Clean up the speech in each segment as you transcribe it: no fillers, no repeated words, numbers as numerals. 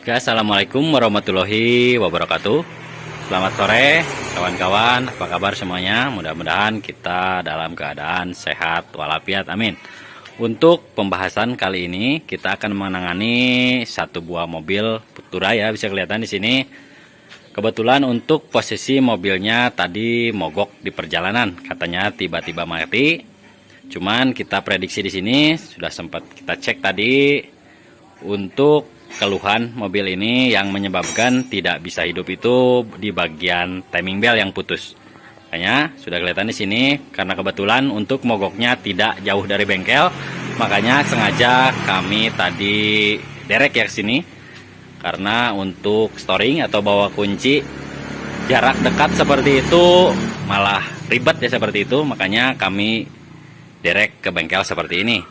Oke, assalamualaikum warahmatullahi wabarakatuh. Selamat sore kawan-kawan, apa kabar semuanya? Mudah-mudahan kita dalam keadaan sehat walafiat, amin. Untuk pembahasan kali ini kita akan menangani satu buah mobil Futura ya, bisa kelihatan di sini. Kebetulan untuk posisi mobilnya tadi mogok di perjalanan, katanya tiba-tiba mati. Cuman kita prediksi di sini sudah sempat kita cek tadi untuk keluhan mobil ini yang menyebabkan tidak bisa hidup itu di bagian timing belt yang putus. Makanya sudah kelihatan di sini karena kebetulan untuk mogoknya tidak jauh dari bengkel, makanya sengaja kami tadi derek ya ke sini. Karena untuk storing atau bawa kunci jarak dekat seperti itu malah ribet ya seperti itu, makanya kami derek ke bengkel seperti ini.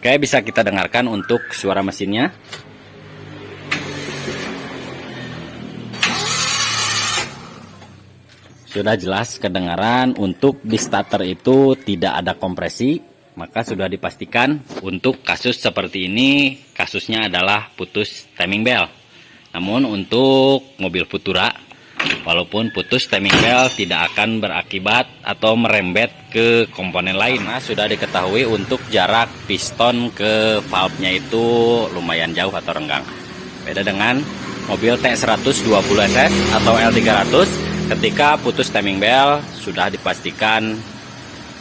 Oke, bisa kita dengarkan untuk suara mesinnya. Sudah jelas kedengaran. Untuk di starter itu tidak ada kompresi, maka sudah dipastikan untuk kasus seperti ini kasusnya adalah putus timing belt. Namun untuk mobil Futura, walaupun putus timing belt tidak akan berakibat atau merembet ke komponen lain, karena sudah diketahui untuk jarak piston ke valve-nya itu lumayan jauh atau renggang. Beda dengan mobil T120SS atau L300, ketika putus timing belt sudah dipastikan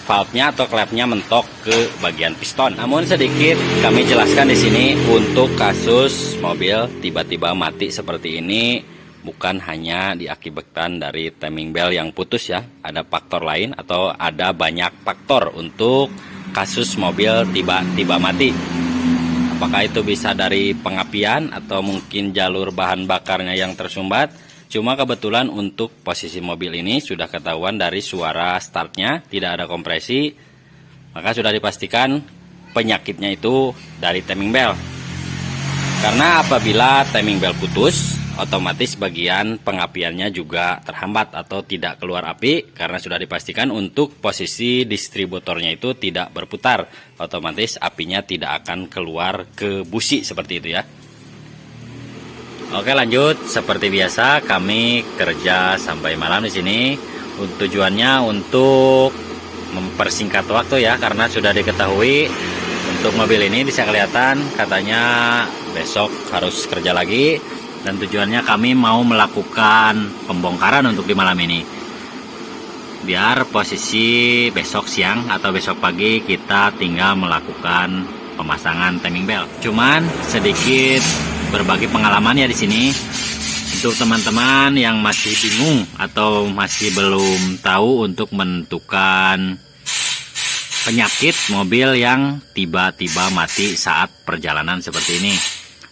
valve-nya atau klepnya mentok ke bagian piston. Namun sedikit kami jelaskan di sini untuk kasus mobil tiba-tiba mati seperti ini bukan hanya diakibatkan dari timing belt yang putus ya, ada faktor lain atau ada banyak faktor untuk kasus mobil tiba-tiba mati. Apakah itu bisa dari pengapian atau mungkin jalur bahan bakarnya yang tersumbat? Cuma kebetulan untuk posisi mobil ini sudah ketahuan dari suara startnya tidak ada kompresi, maka sudah dipastikan penyakitnya itu dari timing belt. Karena apabila timing belt putus, otomatis bagian pengapiannya juga terhambat atau tidak keluar api, karena sudah dipastikan untuk posisi distributornya itu tidak berputar, otomatis apinya tidak akan keluar ke busi seperti itu ya. Oke, lanjut. Seperti biasa kami kerja sampai malam di sini. Tujuannya untuk mempersingkat waktu ya, karena sudah diketahui untuk mobil ini bisa kelihatan katanya besok harus kerja lagi, dan tujuannya kami mau melakukan pembongkaran untuk di malam ini. Biar posisi besok siang atau besok pagi kita tinggal melakukan pemasangan timing belt. Cuman sedikit berbagi pengalaman ya di sini untuk teman-teman yang masih bingung atau masih belum tahu untuk menentukan penyakit mobil yang tiba-tiba mati saat perjalanan seperti ini.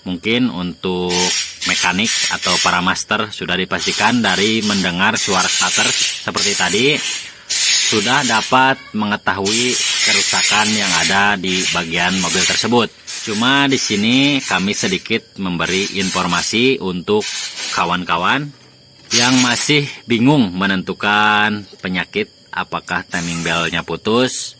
Mungkin untuk mekanik atau para master sudah dipastikan dari mendengar suara starter seperti tadi sudah dapat mengetahui kerusakan yang ada di bagian mobil tersebut. Cuma di sini kami sedikit memberi informasi untuk kawan-kawan yang masih bingung menentukan penyakit apakah timing beltnya putus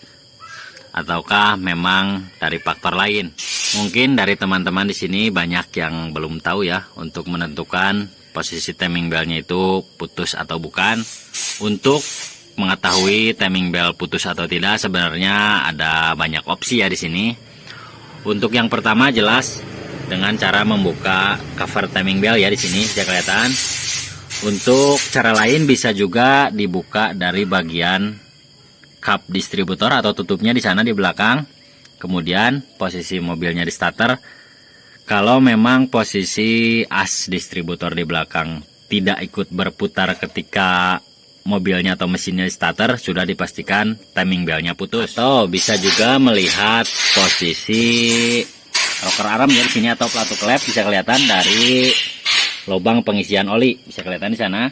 ataukah memang dari faktor lain. Mungkin dari teman-teman di sini banyak yang belum tahu ya untuk menentukan posisi timing beltnya itu putus atau bukan. Untuk mengetahui timing belt putus atau tidak sebenarnya ada banyak opsi ya di sini. Untuk yang pertama jelas dengan cara membuka cover timing belt ya di sini bisa kelihatan. Untuk cara lain bisa juga dibuka dari bagian cup distributor atau tutupnya di sana di belakang. Kemudian posisi mobilnya di starter. Kalau memang posisi as distributor di belakang tidak ikut berputar ketika mobilnya atau mesinnya di starter, sudah dipastikan timing beltnya putus. Atau bisa juga melihat posisi rocker arm ya di sini atau pelatu klep bisa kelihatan dari lubang pengisian oli, bisa kelihatan di sana.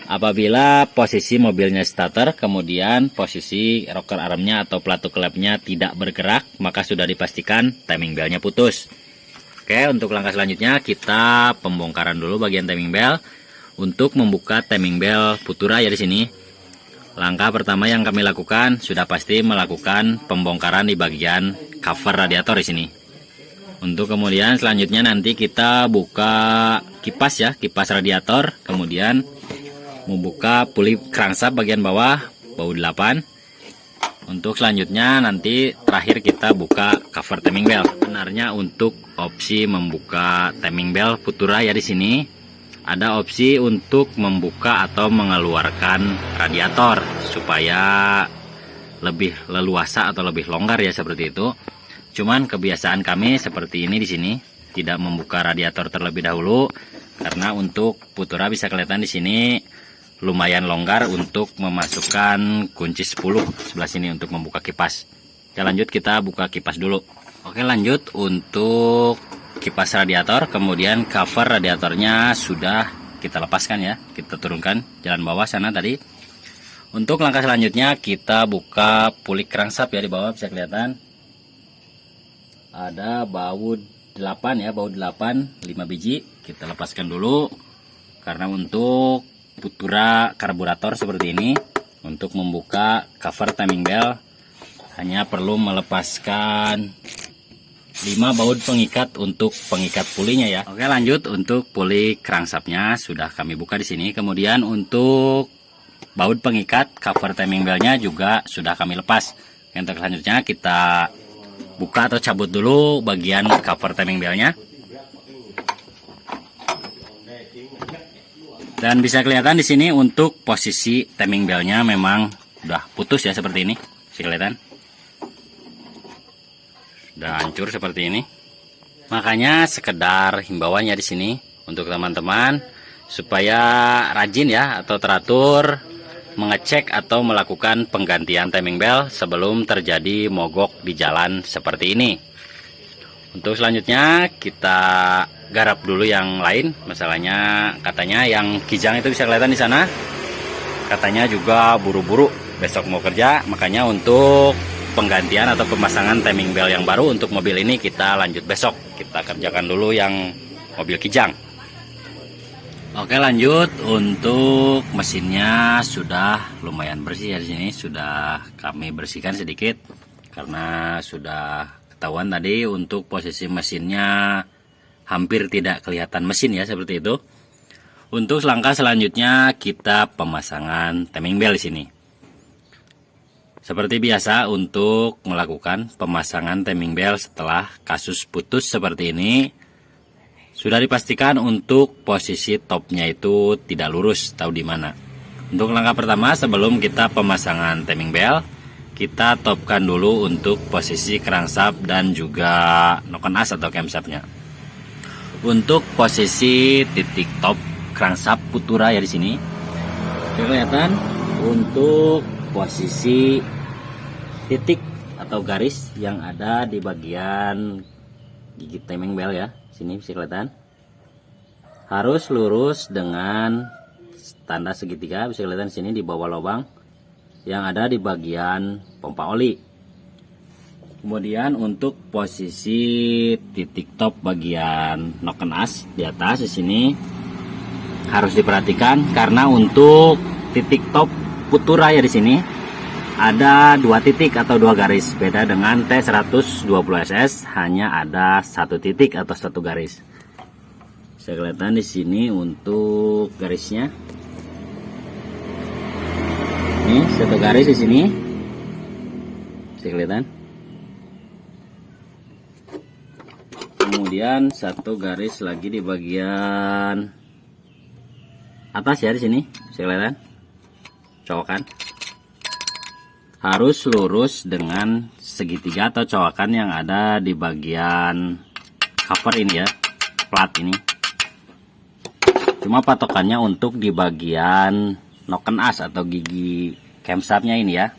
Apabila posisi mobilnya starter, kemudian posisi rocker armnya atau pelatu klepnya tidak bergerak, maka sudah dipastikan timing beltnya putus. Oke, untuk langkah selanjutnya kita pembongkaran dulu bagian timing belt. Untuk membuka timing belt Futura ya di sini. Langkah pertama yang kami lakukan sudah pasti melakukan pembongkaran di bagian cover radiator di sini. Untuk kemudian selanjutnya nanti kita buka kipas ya, kipas radiator, kemudian membuka puli crankshaft bagian bawah baut 8. Untuk selanjutnya nanti terakhir kita buka cover timing belt. Sebenarnya untuk opsi membuka timing belt Futura ya, di sini ada opsi untuk membuka atau mengeluarkan radiator supaya lebih leluasa atau lebih longgar ya, seperti itu. Cuman kebiasaan kami seperti ini di sini, tidak membuka radiator terlebih dahulu karena untuk Futura bisa kelihatan di sini lumayan longgar untuk memasukkan kunci 10 sebelah sini untuk membuka kipas. Oke, lanjut kita buka kipas dulu. Oke, lanjut untuk kipas radiator, kemudian cover radiatornya sudah kita lepaskan ya, kita turunkan jalan bawah sana tadi. Untuk langkah selanjutnya kita buka puli crankshaft ya, di bawah bisa kelihatan ada baut 8 ya, baut 8 5 biji. Kita lepaskan dulu karena untuk Futura karburator seperti ini, untuk membuka cover timing belt hanya perlu melepaskan 5 baut pengikat untuk pengikat pulinya ya. Oke, lanjut untuk puli crankshaftnya sudah kami buka di sini. Kemudian untuk baut pengikat cover timing beltnya juga sudah kami lepas. Untuk selanjutnya kita buka atau cabut dulu bagian cover timing beltnya. Dan bisa kelihatan di sini untuk posisi timing beltnya memang udah putus ya, seperti ini. Bisa kelihatan. Udah hancur seperti ini. Makanya sekedar himbauannya di sini untuk teman-teman supaya rajin ya atau teratur mengecek atau melakukan penggantian timing belt sebelum terjadi mogok di jalan seperti ini. Untuk selanjutnya kita garap dulu yang lain. Masalahnya katanya yang kijang itu bisa kelihatan di sana. Katanya juga buru-buru besok mau kerja, makanya untuk penggantian atau pemasangan timing belt yang baru untuk mobil ini kita lanjut besok. Kita kerjakan dulu yang mobil kijang. Oke, lanjut untuk mesinnya sudah lumayan bersih ya, di sini sudah kami bersihkan sedikit karena sudah ketahuan tadi untuk posisi mesinnya hampir tidak kelihatan mesin ya, seperti itu. Untuk langkah selanjutnya kita pemasangan timing belt di sini. Seperti biasa untuk melakukan pemasangan timing belt setelah kasus putus seperti ini, sudah dipastikan untuk posisi topnya itu tidak lurus, tahu di mana. Untuk langkah pertama sebelum kita pemasangan timing belt, kita topkan dulu untuk posisi crankshaft dan juga noken as atau camshaftnya. Untuk posisi titik top crankshaft Futura ya, di sini kelihatan untuk posisi titik atau garis yang ada di bagian gigi timing belt ya, sini bisa kelihatan harus lurus dengan tanda segitiga, bisa kelihatan sini di bawah lubang yang ada di bagian pompa oli. Kemudian untuk posisi titik top bagian noken as di atas di sini harus diperhatikan karena untuk titik top Futura ya, di sini ada 2 titik atau 2 garis. Beda dengan T120SS hanya ada 1 titik atau 1 garis. Bisa kelihatan di sini untuk garisnya. Ini 1 garis di sini. Bisa kelihatan. Kemudian 1 garis lagi di bagian atas ya, di sini. Bisa kelihatan. Cowokan. Harus lurus dengan segitiga atau cowokan yang ada di bagian cover ini ya, plat ini. Cuma patokannya untuk di bagian noken as atau gigi camshaftnya ini ya.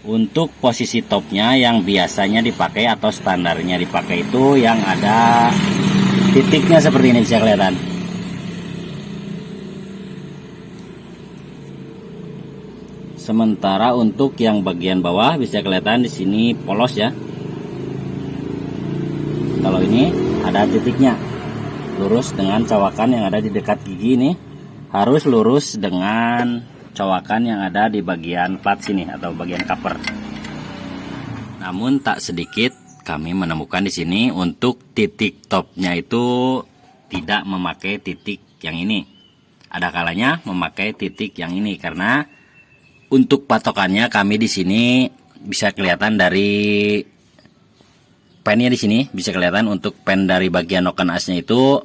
Untuk posisi topnya yang biasanya dipakai atau standarnya dipakai itu yang ada titiknya seperti ini, bisa kelihatan. Sementara untuk yang bagian bawah bisa kelihatan di sini polos ya. Kalau ini ada titiknya. Lurus dengan cowakan yang ada di dekat gigi ini. Harus lurus dengan cowakan yang ada di bagian plat sini atau bagian cover. Namun tak sedikit kami menemukan di sini untuk titik topnya itu tidak memakai titik yang ini. Ada kalanya memakai titik yang ini karena untuk patokannya kami di sini bisa kelihatan dari pennya di sini bisa kelihatan untuk pen dari bagian noken asnya itu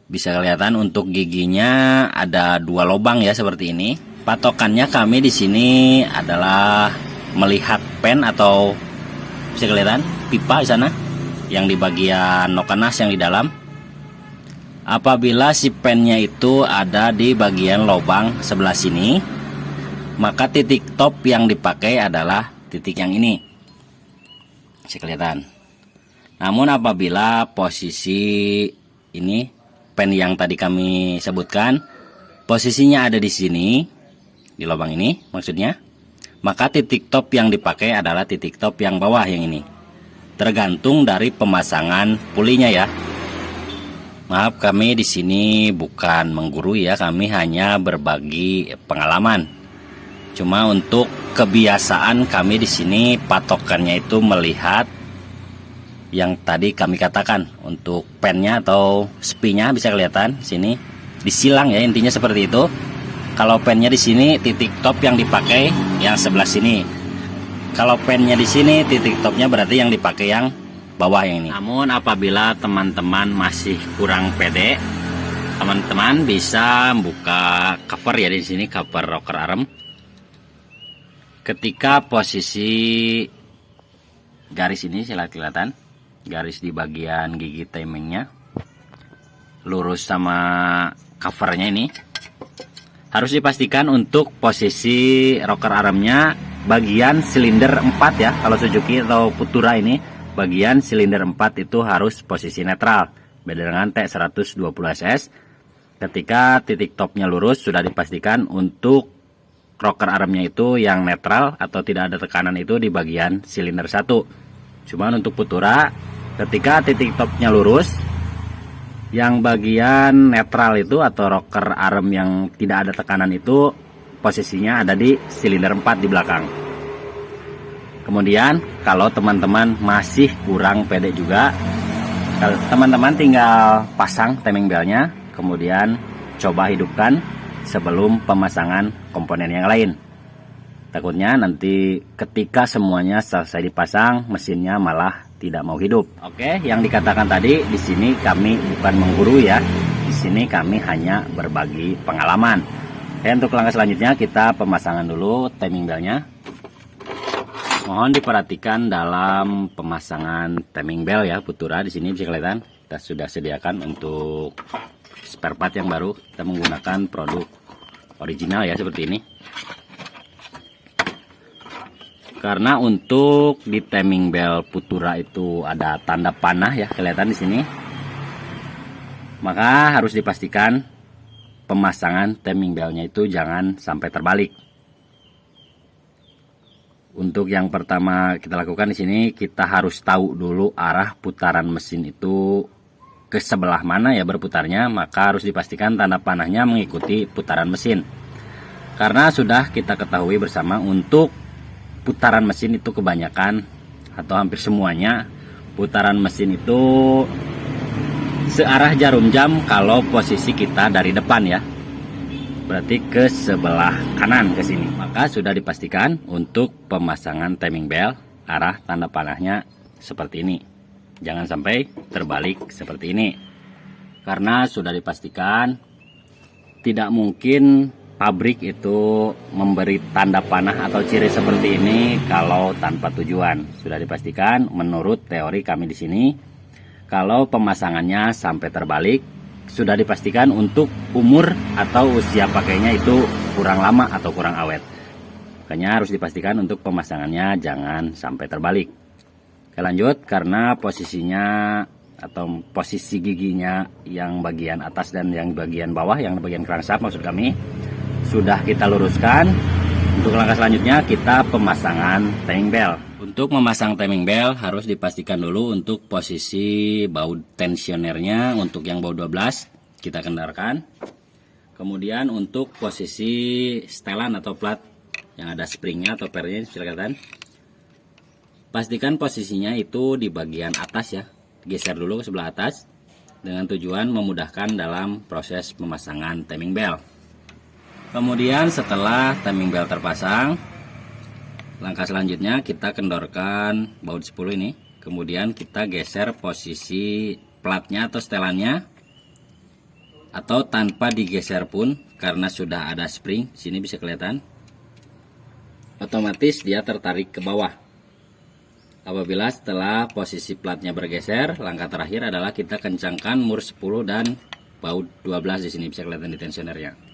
bisa kelihatan untuk giginya ada 2 lubang ya seperti ini. Patokannya kami di sini adalah melihat pen atau bisa kelihatan pipa di sana yang di bagian noken as yang di dalam. Apabila si pennya itu ada di bagian lubang sebelah sini, maka titik top yang dipakai adalah titik yang ini. Bisa kelihatan. Namun apabila posisi ini pen yang tadi kami sebutkan posisinya ada di sini, di lubang ini maksudnya, maka titik top yang dipakai adalah titik top yang bawah yang ini. Tergantung dari pemasangan pulinya ya. Maaf, kami di sini bukan menggurui ya, kami hanya berbagi pengalaman. Cuma untuk kebiasaan kami di sini patokannya itu melihat yang tadi kami katakan untuk pennya atau spinya bisa kelihatan sini disilang ya, intinya seperti itu. Kalau pennya di sini titik top yang dipakai yang sebelah sini. Kalau pennya di sini titik topnya berarti yang dipakai yang bawah yang ini. Namun apabila teman-teman masih kurang pede, teman-teman bisa buka cover ya di sini, cover rocker arm. Ketika posisi garis ini kelihatan, garis di bagian gigi timingnya lurus sama covernya ini, harus dipastikan untuk posisi rocker armnya bagian silinder 4 ya. Kalau Suzuki atau Futura ini bagian silinder 4 itu harus posisi netral, beda dengan T120SS. Ketika titik topnya lurus sudah dipastikan untuk rocker armnya itu yang netral atau tidak ada tekanan itu di bagian silinder 1. Cuman untuk Futura ketika titik topnya lurus, yang bagian netral itu atau rocker arm yang tidak ada tekanan itu posisinya ada di silinder 4 di belakang. Kemudian kalau teman-teman masih kurang pede juga, teman-teman tinggal pasang timing belnya, kemudian coba hidupkan sebelum pemasangan komponen yang lain. Takutnya nanti ketika semuanya selesai dipasang, mesinnya malah tidak mau hidup. Oke, yang dikatakan tadi di sini kami bukan menggurui ya. Di sini kami hanya berbagi pengalaman. Untuk langkah selanjutnya kita pemasangan dulu timing belnya. Mohon diperhatikan dalam pemasangan timing bell ya, Futura di sini bisa kelihatan kita sudah sediakan untuk spare part yang baru. Kita menggunakan produk original ya seperti ini. Karena untuk di timing bell Futura itu ada tanda panah ya, kelihatan di sini. Maka harus dipastikan pemasangan timing bellnya itu jangan sampai terbalik. Untuk yang pertama kita lakukan di sini, kita harus tahu dulu arah putaran mesin itu ke sebelah mana ya berputarnya, maka harus dipastikan tanda panahnya mengikuti putaran mesin. Karena sudah kita ketahui bersama untuk putaran mesin itu kebanyakan atau hampir semuanya putaran mesin itu searah jarum jam kalau posisi kita dari depan ya. Berarti ke sebelah kanan ke sini. Maka sudah dipastikan untuk pemasangan timing bell arah tanda panahnya seperti ini. Jangan sampai terbalik seperti ini. Karena sudah dipastikan tidak mungkin pabrik itu memberi tanda panah atau ciri seperti ini kalau tanpa tujuan. Sudah dipastikan menurut teori kami di sini kalau pemasangannya sampai terbalik, sudah dipastikan untuk umur atau usia pakainya itu kurang lama atau kurang awet. Makanya harus dipastikan untuk pemasangannya jangan sampai terbalik. Oke, lanjut, karena posisinya atau posisi giginya yang bagian atas dan yang bagian bawah, yang bagian crankshaft maksud kami, sudah kita luruskan. Untuk langkah selanjutnya kita pemasangan timing bell. Untuk memasang timing bell harus dipastikan dulu untuk posisi baut tensionernya. Untuk yang baut 12 kita kendarakan. Kemudian untuk posisi setelan atau plat yang ada springnya atau pernya, silakan. Pastikan posisinya itu di bagian atas ya. Geser dulu ke sebelah atas dengan tujuan memudahkan dalam proses pemasangan timing belt. Kemudian setelah timing belt terpasang, langkah selanjutnya kita kendorkan baut 10 ini. Kemudian kita geser posisi platnya atau setelannya, atau tanpa digeser pun karena sudah ada spring, sini bisa kelihatan. Otomatis dia tertarik ke bawah. Apabila setelah posisi platnya bergeser, langkah terakhir adalah kita kencangkan mur 10 dan baut 12 di sini bisa kelihatan di tensionernya.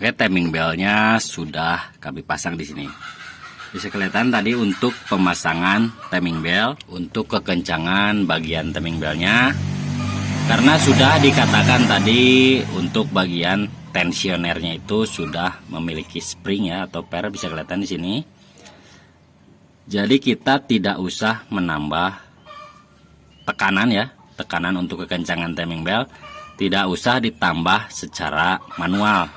Oke, timing beltnya sudah kami pasang di sini. Bisa kelihatan tadi untuk pemasangan timing belt, untuk kekencangan bagian timing beltnya, karena sudah dikatakan tadi untuk bagian tensionernya itu sudah memiliki spring ya atau per, bisa kelihatan di sini. Jadi kita tidak usah menambah tekanan ya, tekanan untuk kekencangan timing belt tidak usah ditambah secara manual.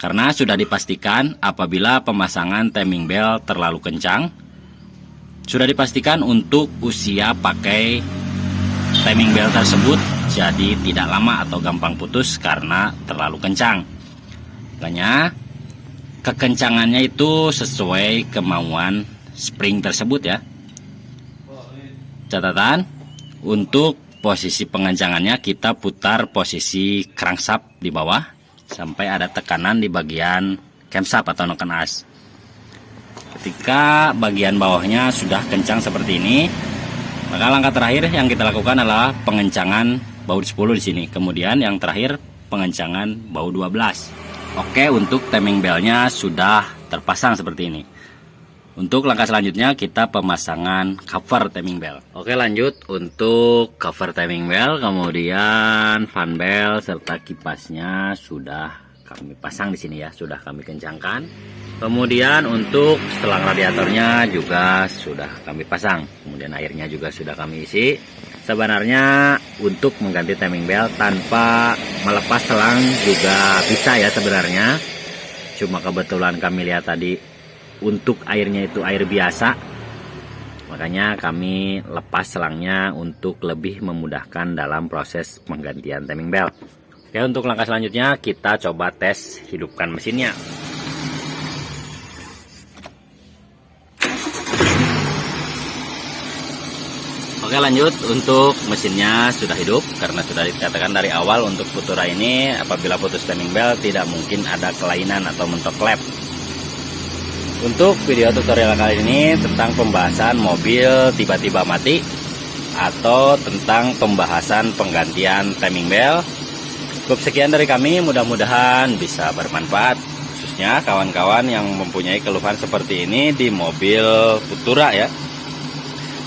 Karena sudah dipastikan apabila pemasangan timing belt terlalu kencang, sudah dipastikan untuk usia pakai timing belt tersebut jadi tidak lama atau gampang putus karena terlalu kencang. Makanya kekencangannya itu sesuai kemauan spring tersebut ya. Catatan, untuk posisi pengencangannya kita putar posisi crankshaft di bawah sampai ada tekanan di bagian camshaft atau noken as. Ketika bagian bawahnya sudah kencang seperti ini, maka langkah terakhir yang kita lakukan adalah pengencangan baut 10 di sini. Kemudian yang terakhir pengencangan baut 12. Oke, untuk timing beltnya sudah terpasang seperti ini. Untuk langkah selanjutnya kita pemasangan cover timing belt. Oke, lanjut untuk cover timing belt, kemudian fan belt serta kipasnya sudah kami pasang di sini ya, sudah kami kencangkan. Kemudian untuk selang radiatornya juga sudah kami pasang. Kemudian airnya juga sudah kami isi. Sebenarnya untuk mengganti timing belt tanpa melepas selang juga bisa ya sebenarnya. Cuma kebetulan kami lihat tadi untuk airnya itu air biasa, makanya kami lepas selangnya untuk lebih memudahkan dalam proses penggantian timing belt. Oke, untuk langkah selanjutnya kita coba tes hidupkan mesinnya. Oke, lanjut untuk mesinnya sudah hidup karena sudah dikatakan dari awal untuk Futura ini apabila putus timing belt tidak mungkin ada kelainan atau mentok klep. Untuk video tutorial kali ini tentang pembahasan mobil tiba-tiba mati atau tentang pembahasan penggantian timing belt. Cukup sekian dari kami, mudah-mudahan bisa bermanfaat, khususnya kawan-kawan yang mempunyai keluhan seperti ini di mobil Futura ya.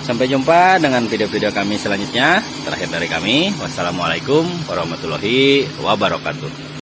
Sampai jumpa dengan video-video kami selanjutnya. Terakhir dari kami, wassalamualaikum warahmatullahi wabarakatuh.